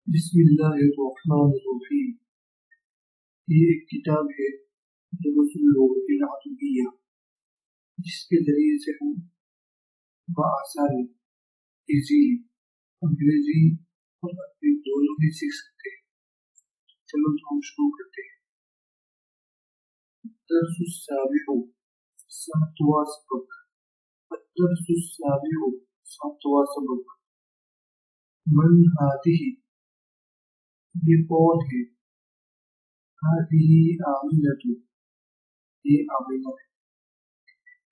बिस्मिल्लाहिर्रहमानिर्रहीम। ये एक किताब है दरूस اللغة العربية, जिसके जरिए से हम बआसानी इजीली अंग्रेजी और अरबी दोनों ही सीख सकते हैं। चलो तो हम शुरू करते हैं। दरसुस साबिहु, सातवां सबक। दरसुस साबिहु, सातवां सबक। मन हादिही, ये कौन है। हादिही आमिनतु, ये आमिना है।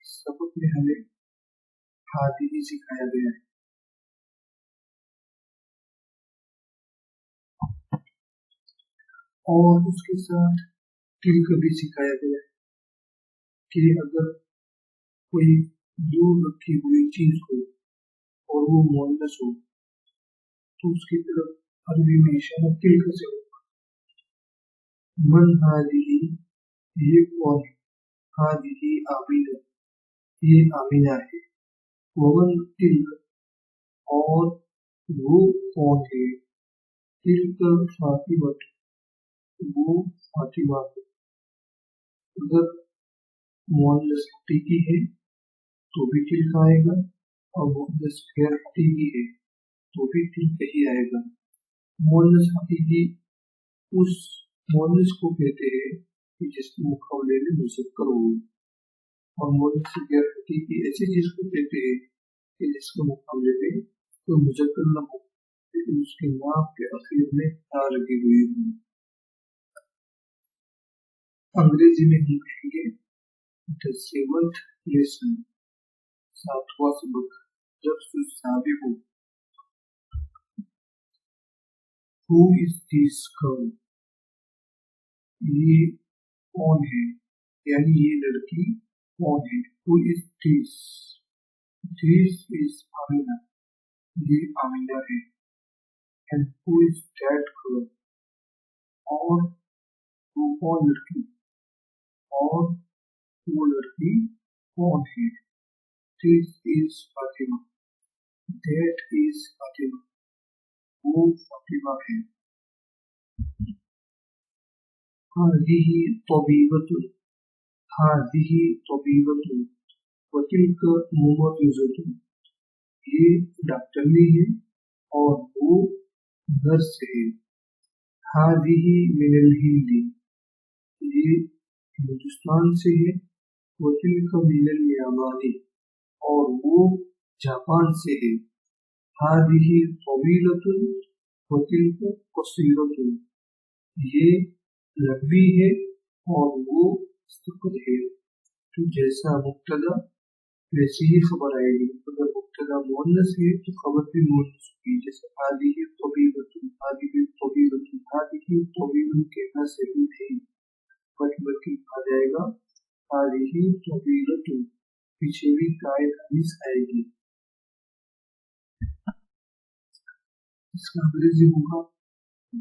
इस सबक में हमें हादिही सिखाया गया है। और उसके साथ तिल्क भी सिखाया गया है कि अगर कोई दूर रखी हुई चीज हो और वो मुअन्नस हो तो उसकी तरफ अरबी में इशारा तिल्क से हो। मन हादिही, ये कौन है। हादिही आमिना, ये आमिना है। वमन तिल्क, और वो कौन है। तिल्क फातिमा, वो फातिमा है। अगर मुअन्नस हकीकी है तो भी तिल्क आएगा, और मुअन्नस गैर हकीकी है तो भी तिल्क ही आएगा। मुअन्नस हकीकी उस मुअन्नस को कहते हैं कि जिसके मुकाबले में मुज़क्कर हो, और मुअन्नस गैर हकीकी ऐसी चीज को कहते हैं कि जिसके मुकाबले में कोई मुज़क्कर न हो लेकिन उसके नाम के आखिर में ता लगी हुई हो। अंग्रेजी में हम कहेंगे द सेवंथ लेसन, सातवां सबक। दरसुस साबिहु, हु इज दिस गर्ल, ये कौन है, यानी ये लड़की कौन है। Who is this, this is Amina, ये आमिना है। And who is that girl, और वो कौन लड़की, और वो लड़की कौन है। This is Fatima, that is Fatima, वो फातिमा है। हाज़िही तबीबतुन, हाज़िही तबीबतुन, वतिल्क मुमर्रिज़तुन, ये डॉक्टरनी है और वो नर्स है। हाज़िही मिनल हिंदी, ये हिंदुस्तान से है। वतिल्क मिनल यामानी, और वो जापान से है। हाज़िही तवीलतुन, वतिल्क क़सीरतुन, ये लंबी है और वो सख्त है। तो जैसा मुब्तदा वैसी ही खबर आएगी। अगर मुब्तदा मुअन्नस है तो खबर भी मुअन्नस होगी। जैसे हादिही तबीबतुन, हादिही तबीबतुन, हादिही तबीबतुन कहना सही नहीं, बल्कि आ जाएगा हादिही तबीबतुन, पीछे भी कायद हदीस आएगी। इसका अंग्रेजी होगा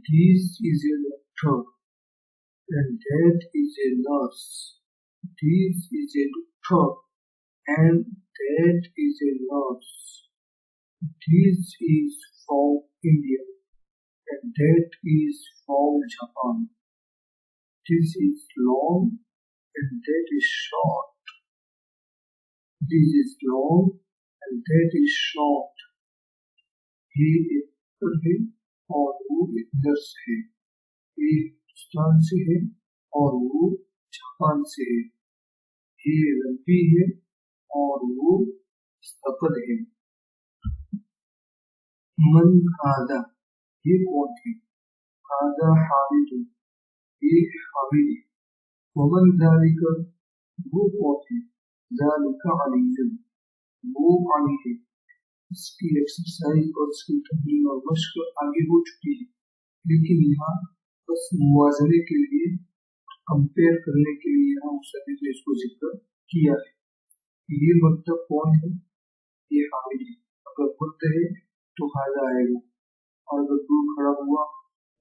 this is a doctor and that is a nurse. This is a doctor and that is a nurse. This is from India and that is from Japan. This is long and that is short. This is long and that is short. ये एक doctor है और वो एक nurse है। ये हिंदुस्तान से है और वो जापान से है। ये लंबी है और वो सफद है। मन हादा, ये कौन है। हादा हामिद, ये हामिद है। वमन ज़ालिका, वो कौन है। ज़ालिका अली, वो अली है। इसकी एक्सरसाइज और इसकी तहरीर और मश्क आगे हो चुकी है, लेकिन यहाँ बस मुआज़ने के लिए, कंपेयर करने के लिए हम सभी ने इसको जिक्र किया है। ये मतलब कौन है, ये हामिद है। अगर मुद्द है तो हादा आएगा, और अगर दूर खड़ा हुआ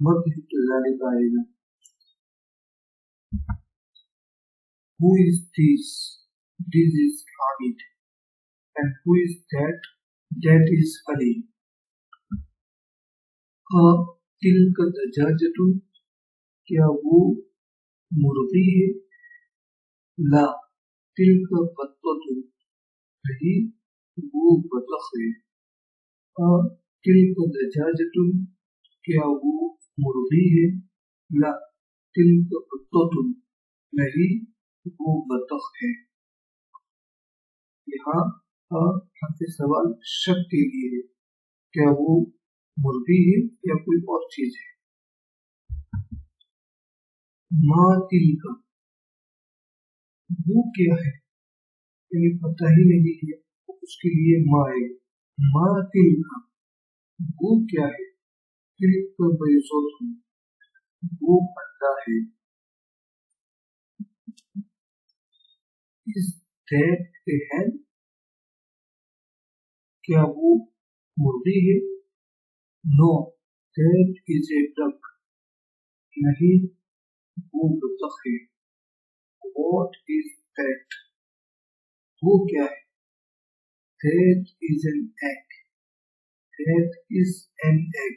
मत है तो ज़ालिका आएगा। Who is this? This is Hamid. And who is that? That is Ali. Tilak दजाजतुन, क्या वो मुर्गी है? ला तिल्क बत्ततुन, नहीं वो बतख है। तिल्क दजाजतुन, क्या वो मुर्गी है? ला तिल्क बत्ततुन, नहीं वो बतख है। यहाँ हर्फ सवाल शक के लिए है, क्या वो मुर्गी है या कोई और चीज है। माँ तिल्का, वो क्या है, यानी पता ही नहीं है, उसके लिए माँ है। माँ तिल्का, वो क्या है। तिल्क बैज़ोतुन, वो अंडा है। इस दैट ए हैन, क्या वो मुर्गी है। No that is A duck, नहीं वो बतख है। व्हाट इज दैट, वो क्या है। That is an egg, that is an egg.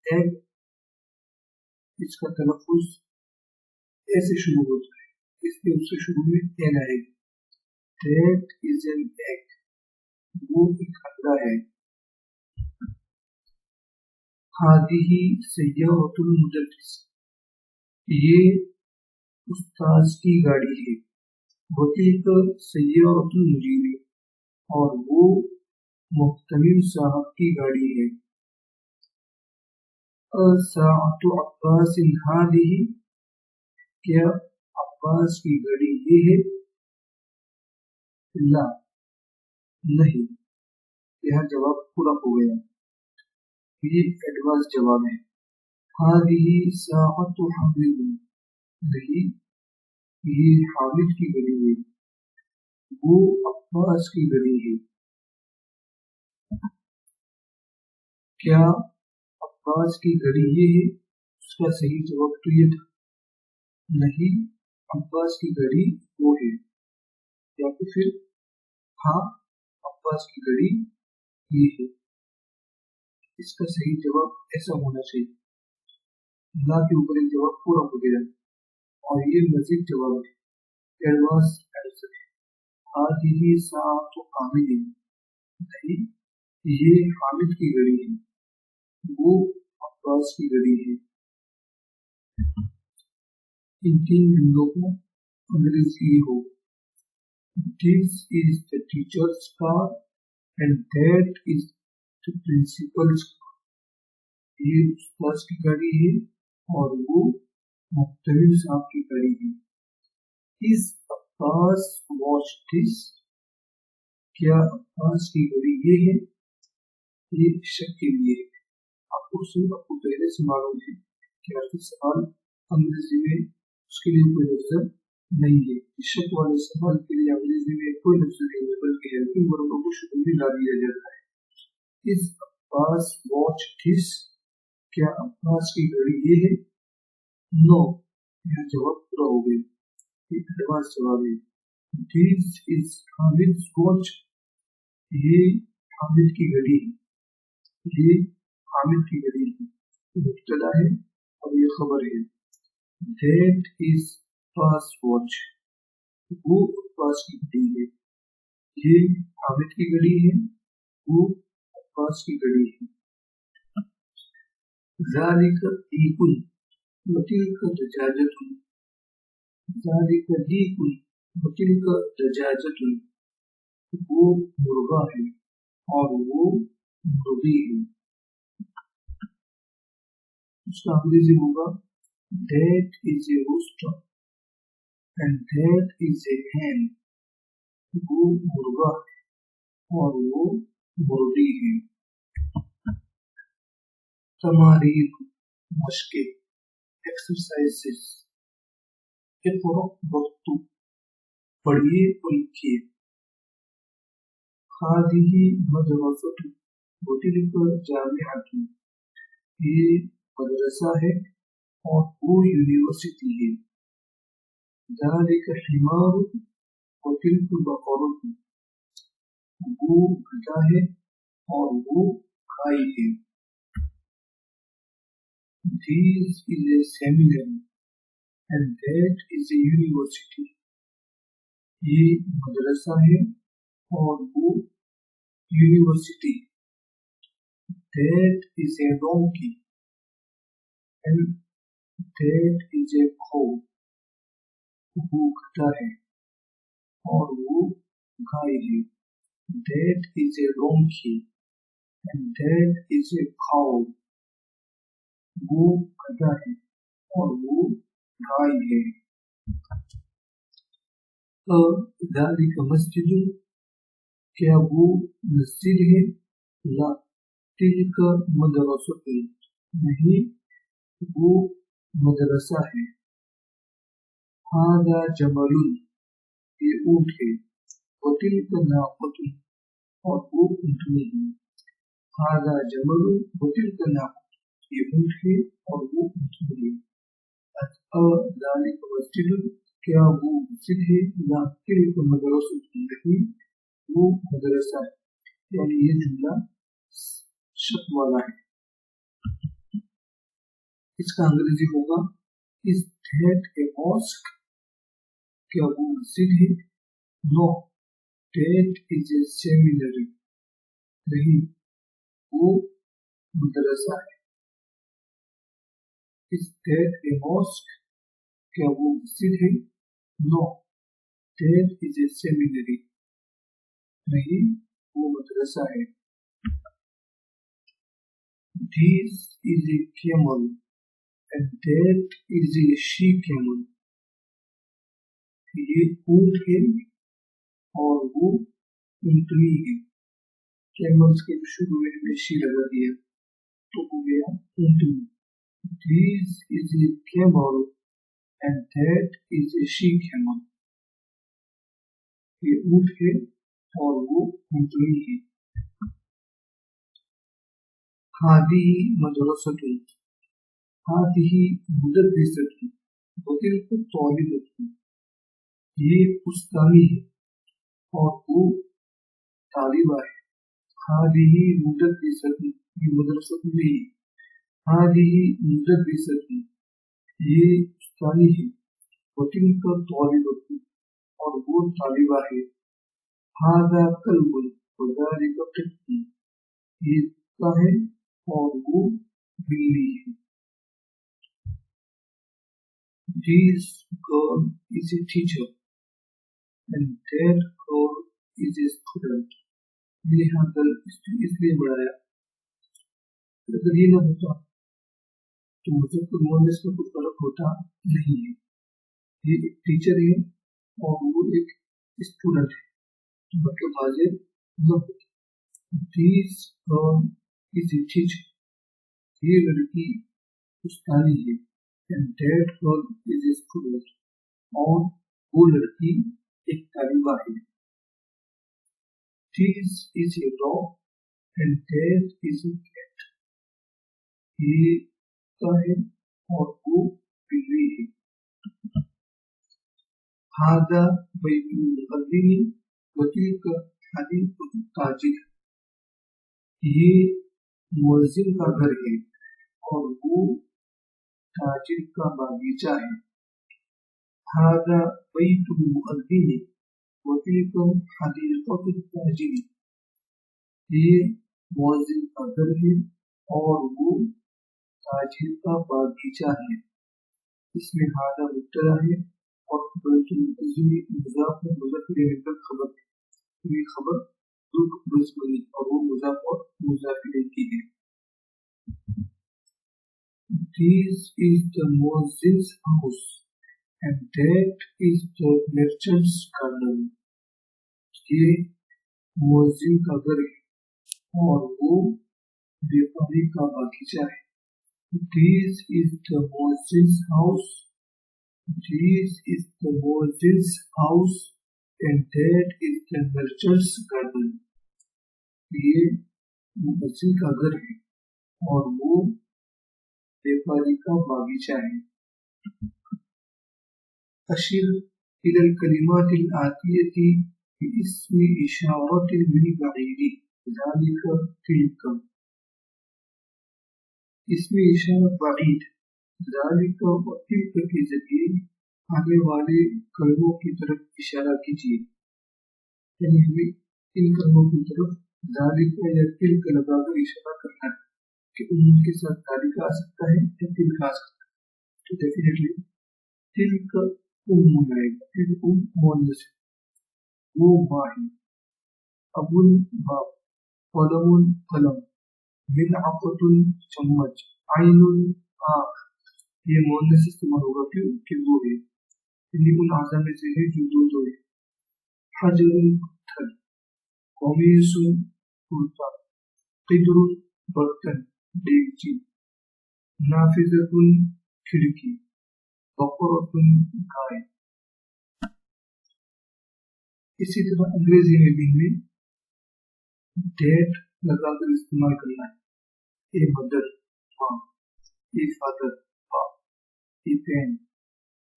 Egg, इसका तलफ़ुज़ ऐसे शुरू होता है, इसलिए उससे शुरू में एन आएगी। दैट इज एन एग, वो एक अंडा है। हादिही सय्यारतुल मुदर्रिस, ये उस्ताद की गाड़ी है। वतीक सय्यारतुल मुजीरी, और वो मुहतमिम साहब की गाड़ी है। साअतु अब्बासिन हादिही, क्या अब्बास की घड़ी ये है। ला नहीं, यह जवाब पूरा हो गया, ये एडवांस जवाब है। हादिही साअतु हामिद, नहीं ये हामिद की घड़ी है, वो अब्बास की घड़ी है। क्या अब्बास की घड़ी ये है, उसका सही जवाब तो ये था, नहीं अब्बास की घड़ी वो है। या तो फिर हाँ अब्बास की घड़ी ये है, इसका सही जवाब ऐसा होना चाहिए। ला के ऊपर एक जवाब पूरा हो गया, और ये मजीद जवाब है, एडवांस आंसर है। हादिही साअतु हामिद, नहीं ये हामिद की घड़ी है, वो अब्बास की घड़ी है। इन तीन जमलों को अंग्रेजी हो। This is the teacher's car and that is the principal's car. ये उस्ताद की गाड़ी है और वो मुख्तलिफ साहब की गाड़ी है। Is Abbas watch this? क्या अब्बास की घड़ी ये है। ये शक के लिए है, आपको पहले से मालूम है कि हर सवाल अंग्रेजी में उसके लिए कोई लफ्ज़ नहीं है। शक वाले सवाल के लिए अंग्रेजी में कोई लफ्ज़ नहीं है, बल्कि हेल्पिंग वर्बों को शुरू में ला दिया जाता है। इस अब्बास वॉच दिस, क्या अब्बास की घड़ी ये है। नो, यह जवाब पूरा हो गया, ये एडवांस जवाब है। दिस इज हामिद्स वॉच, ये हामिद की घड़ी है, ये हामिद की घड़ी है, मुब्तदा है और ये खबर है। दैट इज पास वॉच, वो अब्बास की घड़ी है, ये हामिद की घड़ी है, वो अब्बास की घड़ी है। ज़ालिका दीकुन वतिल्का दजाजतुन, ज़ालिका दीकुन वतिल्का दजाजतुन, वो मुर्गा है और वो मुर्गी है। उसका अंग्रेजी होगा that is a rooster and that is a hen, वो मुर्गा है और वो मुर्गी है। तमारीन मशके, एक्सरसाइजेस। इक़रा वक्तु, पढ़िए और लिखिए। हादिही मदरसतु वतिल्का जामिअतु, ये मदरसा है और वो यूनिवर्सिटी है। ज़ालिका हिमारु वतिल्का बक़रतु, वो गधा है और वो गाय है। This is a seminary and that is a university. ये मदरसा है और वो university. That is a donkey and that is a cow. वो गधा है और वो गाय है. That is a donkey and that is a cow. वो गधा है और वो गाय है. ذلك مسجد, क्या वो मस्जिद है? ला तिलक मदरसतुन, नहीं वो मदरसा है. हादा जमलुन, ये ऊँट है. वतिलक नाक़तुन, और वो ऊँटनी है. हादा जमलुन वतिलक नाक़तुन, ये ऊँट है और वो ऊँटनी है. ذلك مسجد, क्या वो मस्जिद है? ला तिलक मदरसतुन, नहीं वो मदरसा है. यानी ये जुमला शक वाला है. इसका अंग्रेजी होगा इज दैट ए मॉस्क, क्या वो मस्जिद है? No, that is a seminary, नहीं वो मदरसा है. इज दैट ए मॉस्क, क्या वो मस्जिद है? No, that is a seminary, नहीं वो मदरसा है. This is a camel and that is a she-camel. ये ऊँट है और वो ऊँटनी है. कैमल्स के शुरू में हमने शी लगा दिया तो हो गया ऊँटनी. This is a camel and that is a she-camel. ये ऊँट है और वो ऊँटनी है. हादिही मदरसतुन, हादिही मुदर्रिसतुन, वतिल्क तालिबतुन, ये उस्तानी है और वो तालिबा है. हादिही मुदर्रिसतुन, ये मदरसतुन नहीं. हादिही मुदर्रिसतुन, ये उस्तानी है. वतिल्क तालिबतुन, और वो तालिबा है. हादा कल्बुन वज़ालिक क़ित्तुन, ये कुत्ता है और वो बिल्ली है. This girl is a teacher and that girl is a student. ये यहाँ गर्ल इसलिए बढ़ाया, अगर ये ना होता तो मुज़क्कर मुअन्नस में कुछ फर्क होता नहीं है. ये एक टीचर है और वो एक स्टूडेंट है, तो मतलब हाजिर न होता. This girl is a teacher, ये लड़की उस्तानी है. And that girl is a student, और वो लड़की एक तालिबा है. This is a dog and that is a cat. ये कुत्ता है और वो बिल्ली है. हादा बैतुल मुअज़्ज़िन वतिल्क हदीक़तुत ताजिर, ये मुअज़्ज़िन का घर है और वो ताजिर का बागीचा है. हादा बैतुल मुअज़्ज़िन वतिल्क हदीक़तुत ताजिर, ये मुअज़्ज़िन का घर है और वो ताजिर का बागीचा है. इसमें हादा मुब्तदा है और बैतुल मुअज़्ज़िन मुज़ाफ और मुज़ाफ इलैहि का खबर है. ये खबर दो टुकड़ों से बनी और वो मुज़ाफ और मुज़ाफ इलैहि की है. This is the Muezzin's house and that is the merchant's garden. ये मुअज़्ज़िन का घर है और वो व्यापारी का बागीचा है. This is the Muezzin's house. This is the Muezzin's house and that is the merchant's garden. ये मुअज़्ज़िन का घर है और वो व्यापारी का बागीचा है. अशिर इलल कलिमातिल आतियति बिइस्मि इशारतिल मिन बईरी ज़ालिका तिल्का. इसमें इशारा बाईद ज़ालिका और तिल्क के जरिए आगे वाले कलमों की तरफ इशारा कीजिए, यानी हमें इन कलमों की तरफ ज़ालिका या तिल्क लगाकर इशारा करना है कि उनके साथ ज़ालिका आ सकता है या तिल्क आ सकता है। तो डेफिनेटली तिल्क आएगा, तिल्क मुअन्नस है, वो माँ है। अबुल बाप, कलमुल कलम, मिलअक़तुल चम्मच, आइनुल आँख, ये मुअन्नस इस्तेमाल होगा कि वो है, लिमुल आज़म में से है जो दो है। हजरुल पत्थर, कमीसुल कुर्ता, क़िदरुल बर्तन देगची, नाफिज़तुल खिड़की, बक़रतुल गाय। इसी तरह अंग्रेजी में भी हमें डेट लगाकर इस्तेमाल करना है। ए मदर माँ, ए फादर बाप, ए पेन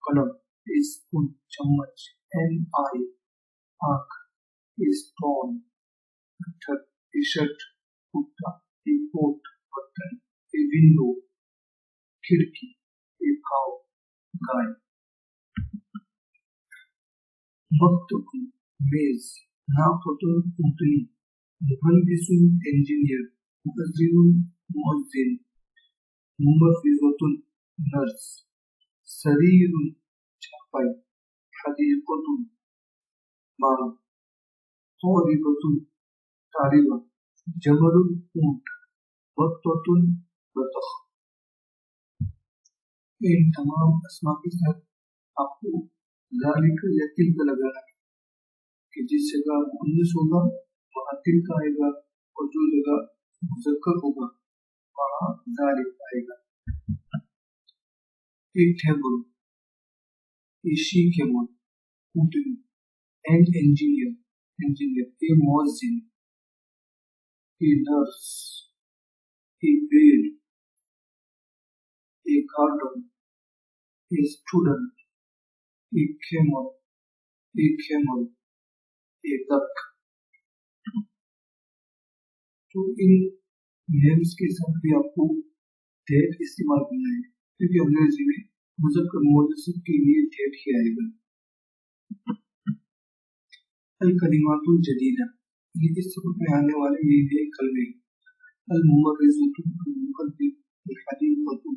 कलम, ए स्पून चम्मच, एन आई आँख, ए स्टोन पत्थर, ए शर्ट कुर्ता, ए कोट बर्तन, ए विंडो खिड़की, ए काऊ गाय। मक्तब मेज, नाक़तुल ऊँटनी, मुहंदिसुल इंजीनियर, मुअज़्ज़िनुल मुअज़्ज़िन, मुमर्रिज़तुल नर्स, सरीरुल चारपाई, हदीक़तुल बाग, क़ारिबतुल तालिबा, जमलुल ऊँट, बत्ततुल बतख। इन तमाम अस्मा के साथ आपको ज़ालिका या तिल्क लगाना है कि जिस जगह मुअन्नस होगा वहाँ तिल्क आएगा और जो जगह मुज़क्कर होगा वहाँ ज़ालिका आएगा। एक टेबल, ए she-camel ऊँटनी, एन इंजीनियर, ए मुअज़्ज़िन, a nurse, a bed, a garden, a student, a camel, a duck. तो इन नेम्स के साथ भी आपको डेट इस्तेमाल करना है क्योंकि अंग्रेजी में मुज़क्कर मुअन्नस के लिए डेट ही आएगा। अल कलिमातुल जदीदा, ये इस सबक में आने वाले ये नए कलमे। अल मुमर्रिज़तु, अल मुक़द्दिम, अल हदीक़तु,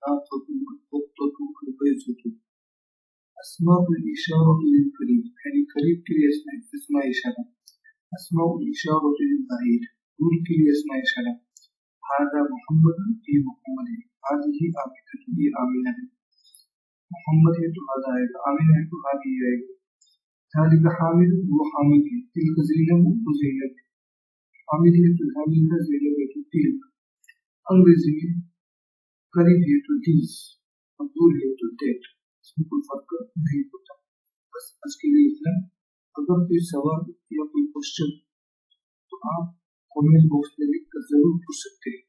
नाक़तु, अल क़ुत्ततु, अल बैज़तु। अस्माउल इशारतु लिल करीब, यानी करीब के लिए इस्मा इशारा। अस्माउल इशारतु लिल बईद, दूर के लिए इस्मा इशारा। हादा मोहम्मद, ये मोहम्मद है। हादिही आमिना, ये आमिना है। मोहम्मद है तो हादा आएगा, आमिना है तो हादी आएगा। ज़ालिका हामिद, वो हामिद है। तिल्क ज़ैनब, वो ज़ैनब है। हामिद है तो हामिद है, ज़ैनब है तो तिल्क। अंग्रेजी में करीब है तो दिस और दूर है तो डेट, इसमें कोई फर्क नहीं होता। बस आज के लिए इतना। अगर कोई सवाल या कोई क्वेश्चन तो आप कमेंट बॉक्स में लिख कर जरूर पूछ सकते हैं।